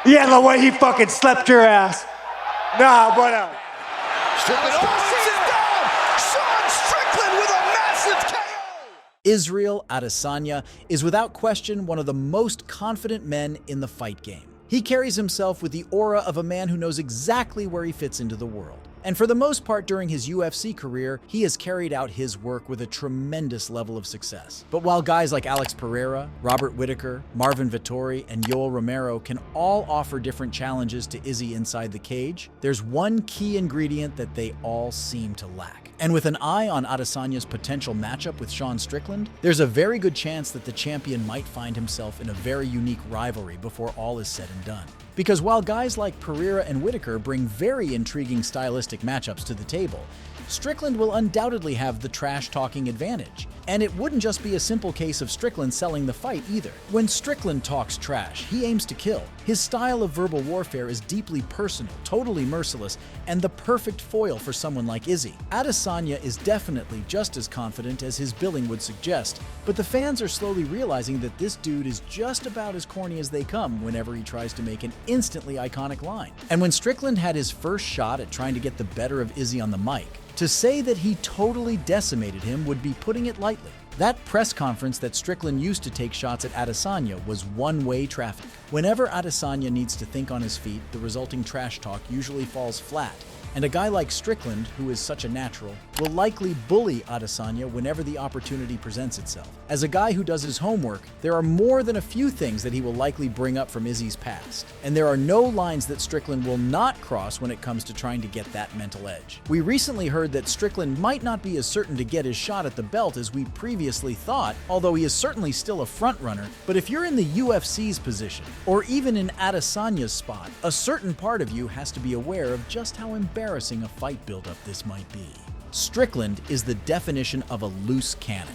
Yeah, the way he fucking slept your ass. Nah, but Strickland down. Sean Strickland with a massive KO. Israel Adesanya is without question one of the most confident men in the fight game. He carries himself with the aura of a man who knows exactly where he fits into the world. And for the most part during his UFC career, he has carried out his work with a tremendous level of success. But while guys like Alex Pereira, Robert Whittaker, Marvin Vettori, and Yoel Romero can all offer different challenges to Izzy inside the cage, there's one key ingredient that they all seem to lack. And with an eye on Adesanya's potential matchup with Sean Strickland, there's a very good chance that the champion might find himself in a very unique rivalry before all is said and done. Because while guys like Pereira and Whittaker bring very intriguing stylistic matchups to the table, Strickland will undoubtedly have the trash-talking advantage. And it wouldn't just be a simple case of Strickland selling the fight either. When Strickland talks trash, he aims to kill. His style of verbal warfare is deeply personal, totally merciless, and the perfect foil for someone like Izzy. Adesanya is definitely just as confident as his billing would suggest, but the fans are slowly realizing that this dude is just about as corny as they come whenever he tries to make an instantly iconic line. And when Strickland had his first shot at trying to get the better of Izzy on the mic, to say that he totally decimated him would be putting it lightly. That press conference that Strickland used to take shots at Adesanya was one-way traffic. Whenever Adesanya needs to think on his feet, the resulting trash talk usually falls flat. And a guy like Strickland, who is such a natural, will likely bully Adesanya whenever the opportunity presents itself. As a guy who does his homework, there are more than a few things that he will likely bring up from Izzy's past. And there are no lines that Strickland will not cross when it comes to trying to get that mental edge. We recently heard that Strickland might not be as certain to get his shot at the belt as we previously thought, although he is certainly still a front-runner. But if you're in the UFC's position, or even in Adesanya's spot, a certain part of you has to be aware of just how embarrassing a fight buildup this might be. Strickland is the definition of a loose cannon.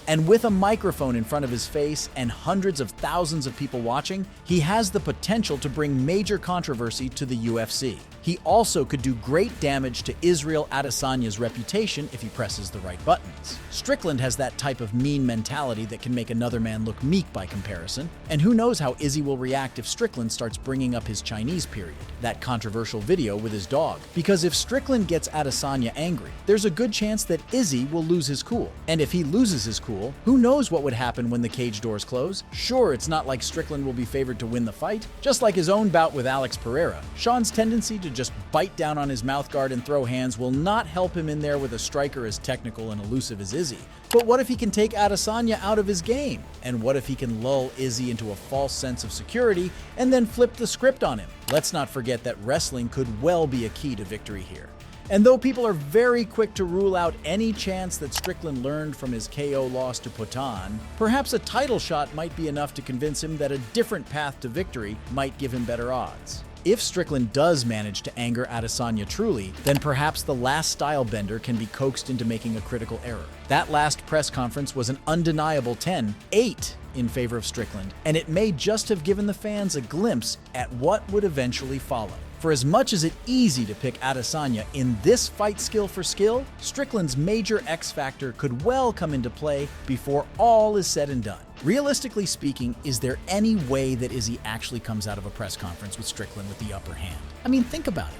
And with a microphone in front of his face and hundreds of thousands of people watching, he has the potential to bring major controversy to the UFC. He also could do great damage to Israel Adesanya's reputation if he presses the right buttons. Strickland has that type of mean mentality that can make another man look meek by comparison, and who knows how Izzy will react if Strickland starts bringing up his Chinese period, that controversial video with his dog. Because if Strickland gets Adesanya angry, there's a good chance that Izzy will lose his cool. And if he loses his cool, who knows what would happen when the cage doors close? Sure, it's not like Strickland will be favored to win the fight. Just like his own bout with Alex Pereira, Sean's tendency to just bite down on his mouthguard and throw hands will not help him in there with a striker as technical and elusive as Izzy. But what if he can take Adesanya out of his game? And what if he can lull Izzy into a false sense of security and then flip the script on him? Let's not forget that wrestling could well be a key to victory here. And though people are very quick to rule out any chance that Strickland learned from his KO loss to Potan, perhaps a title shot might be enough to convince him that a different path to victory might give him better odds. If Strickland does manage to anger Adesanya truly, then perhaps the last style bender can be coaxed into making a critical error. That last press conference was an undeniable 10-8 in favor of Strickland, and it may just have given the fans a glimpse at what would eventually follow. For as much as it's easy to pick Adesanya in this fight skill for skill, Strickland's major X factor could well come into play before all is said and done. Realistically speaking, is there any way that Izzy actually comes out of a press conference with Strickland with the upper hand? I mean, think about it.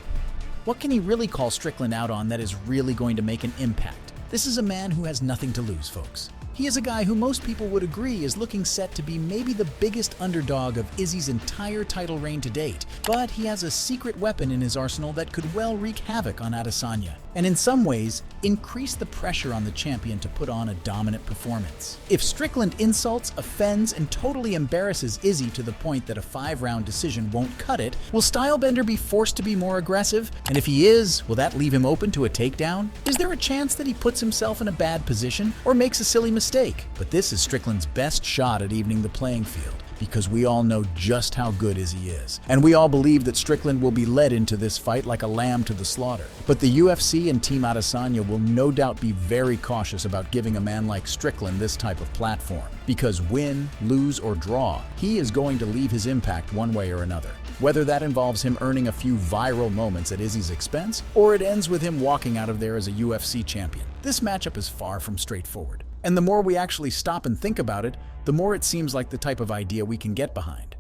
What can he really call Strickland out on that is really going to make an impact? This is a man who has nothing to lose, folks. He is a guy who most people would agree is looking set to be maybe the biggest underdog of Izzy's entire title reign to date, but he has a secret weapon in his arsenal that could well wreak havoc on Adesanya, and in some ways, increase the pressure on the champion to put on a dominant performance. If Strickland insults, offends, and totally embarrasses Izzy to the point that a 5-round decision won't cut it, will Stylebender be forced to be more aggressive? And if he is, will that leave him open to a takedown? Is there a chance that he puts himself in a bad position or makes a silly mistake? But this is Strickland's best shot at evening the playing field, because we all know just how good Izzy is. And we all believe that Strickland will be led into this fight like a lamb to the slaughter. But the UFC and Team Adesanya will no doubt be very cautious about giving a man like Strickland this type of platform, because win, lose, or draw, he is going to leave his impact one way or another. Whether that involves him earning a few viral moments at Izzy's expense, or it ends with him walking out of there as a UFC champion. This matchup is far from straightforward. And the more we actually stop and think about it, the more it seems like the type of idea we can get behind.